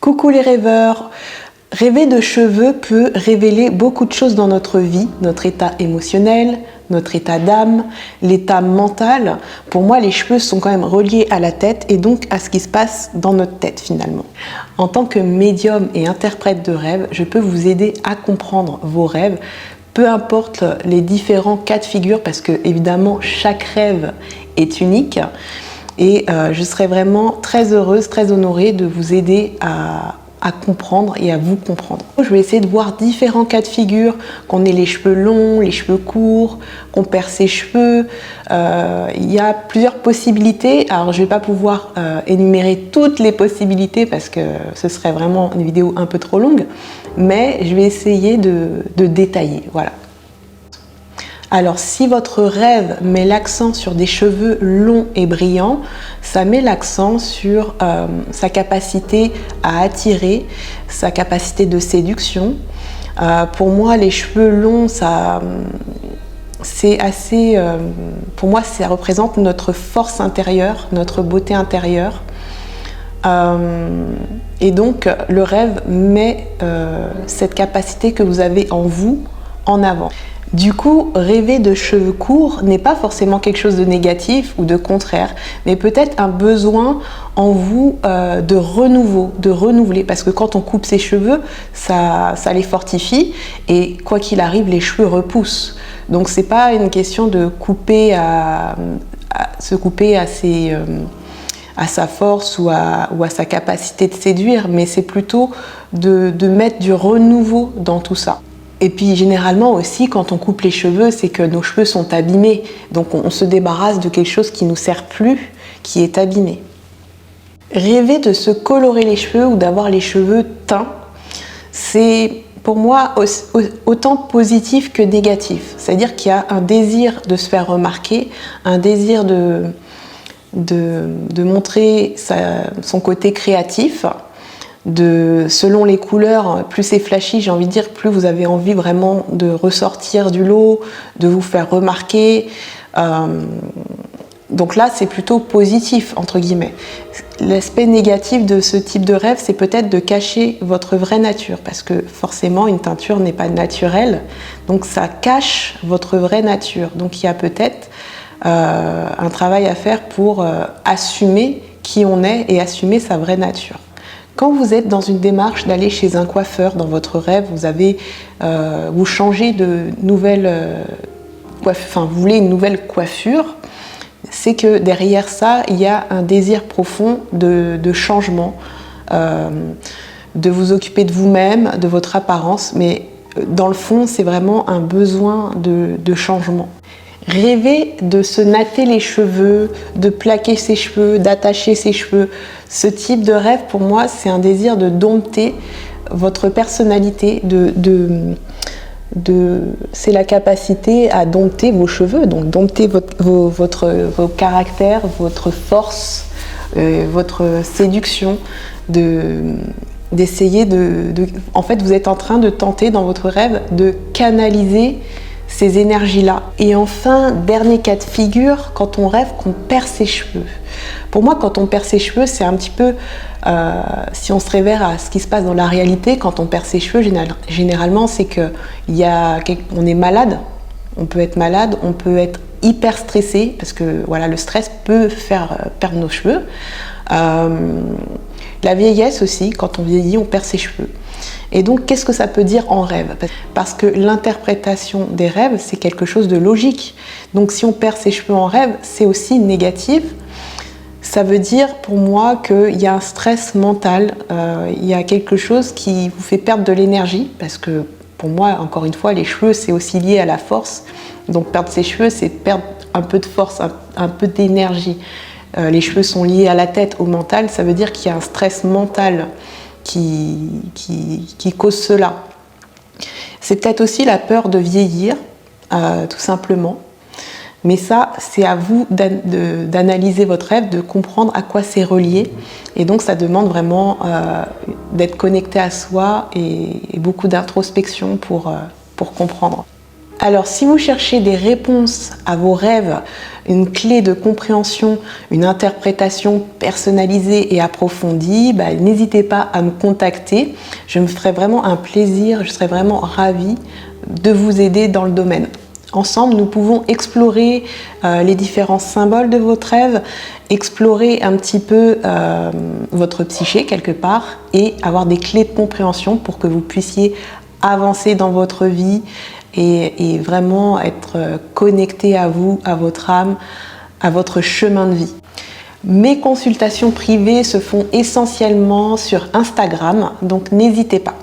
Coucou les rêveurs! Rêver de cheveux peut révéler beaucoup de choses dans notre vie, notre état émotionnel, notre état d'âme, l'état mental. Pour moi, les cheveux sont quand même reliés à la tête et donc à ce qui se passe dans notre tête finalement. En tant que médium et interprète de rêve, je peux vous aider à comprendre vos rêves, peu importe les différents cas de figure, parce que évidemment chaque rêve est unique. Et je serais vraiment très heureuse, très honorée de vous aider à comprendre et à vous comprendre. Je vais essayer de voir différents cas de figure, qu'on ait les cheveux longs, les cheveux courts, qu'on perd ses cheveux. Il y a plusieurs possibilités. Alors je ne vais pas pouvoir énumérer toutes les possibilités parce que ce serait vraiment une vidéo un peu trop longue, mais je vais essayer de détailler. Voilà. Alors si votre rêve met l'accent sur des cheveux longs et brillants, ça met l'accent sur sa capacité à attirer, sa capacité de séduction. Pour moi, les cheveux longs, c'est assez... pour moi, ça représente notre force intérieure, notre beauté intérieure. Et donc, le rêve met cette capacité que vous avez en vous en avant. Du coup, rêver de cheveux courts n'est pas forcément quelque chose de négatif ou de contraire, mais peut-être un besoin en vous de renouveau, de renouveler, parce que quand on coupe ses cheveux, ça les fortifie et quoi qu'il arrive, les cheveux repoussent. Donc c'est pas une question de couper se couper à sa force ou à sa capacité de séduire, mais c'est plutôt de mettre du renouveau dans tout ça. Et puis généralement aussi, quand on coupe les cheveux, c'est que nos cheveux sont abîmés. Donc on se débarrasse de quelque chose qui ne nous sert plus, qui est abîmé. Rêver de se colorer les cheveux ou d'avoir les cheveux teints, c'est pour moi autant positif que négatif. C'est-à-dire qu'il y a un désir de se faire remarquer, un désir de montrer son côté créatif. Selon les couleurs, plus c'est flashy, j'ai envie de dire, plus vous avez envie vraiment de ressortir du lot, de vous faire remarquer. Donc là, c'est plutôt positif, entre guillemets. L'aspect négatif de ce type de rêve, c'est peut-être de cacher votre vraie nature, parce que forcément, une teinture n'est pas naturelle, donc ça cache votre vraie nature. Donc il y a peut-être un travail à faire pour assumer qui on est et assumer sa vraie nature. Quand vous êtes dans une démarche d'aller chez un coiffeur dans votre rêve, vous changez de nouvelle vous voulez une nouvelle coiffure, c'est que derrière ça, il y a un désir profond de changement, de vous occuper de vous-même, de votre apparence, mais dans le fond, c'est vraiment un besoin de changement. Rêver de se natter les cheveux, de plaquer ses cheveux, d'attacher ses cheveux, ce type de rêve pour moi c'est un désir de dompter votre personnalité, c'est la capacité à dompter vos cheveux, donc dompter vos caractères, votre force, votre séduction, d'essayer en fait vous êtes en train de tenter dans votre rêve de canaliser ces énergies-là. Et enfin, dernier cas de figure, quand on rêve qu'on perd ses cheveux. Pour moi, quand on perd ses cheveux, c'est un petit peu, si on se réfère à ce qui se passe dans la réalité, quand on perd ses cheveux, généralement, c'est qu'on est malade. On peut être malade, on peut être hyper stressé, parce que voilà, le stress peut faire perdre nos cheveux. La vieillesse aussi, quand on vieillit, on perd ses cheveux. Et donc, qu'est-ce que ça peut dire en rêve? Parce que l'interprétation des rêves, c'est quelque chose de logique. Donc, si on perd ses cheveux en rêve, c'est aussi négatif. Ça veut dire pour moi qu'il y a un stress mental, il y a quelque chose qui vous fait perdre de l'énergie, parce que pour moi, encore une fois, les cheveux, c'est aussi lié à la force. Donc, perdre ses cheveux, c'est perdre un peu de force, un peu d'énergie. Les cheveux sont liés à la tête, au mental, ça veut dire qu'il y a un stress mental qui cause cela. C'est peut-être aussi la peur de vieillir, tout simplement. Mais ça, c'est à vous d'analyser votre rêve, de comprendre à quoi c'est relié. Et donc, ça demande vraiment d'être connecté à soi et beaucoup d'introspection pour comprendre. Alors, si vous cherchez des réponses à vos rêves, une clé de compréhension, une interprétation personnalisée et approfondie, n'hésitez pas à me contacter. Je me ferai vraiment un plaisir, je serai vraiment ravie de vous aider dans le domaine. Ensemble, nous pouvons explorer les différents symboles de votre rêve, explorer un petit peu votre psyché quelque part et avoir des clés de compréhension pour que vous puissiez avancer dans votre vie et vraiment être connecté à vous, à votre âme, à votre chemin de vie. Mes consultations privées se font essentiellement sur Instagram, donc n'hésitez pas.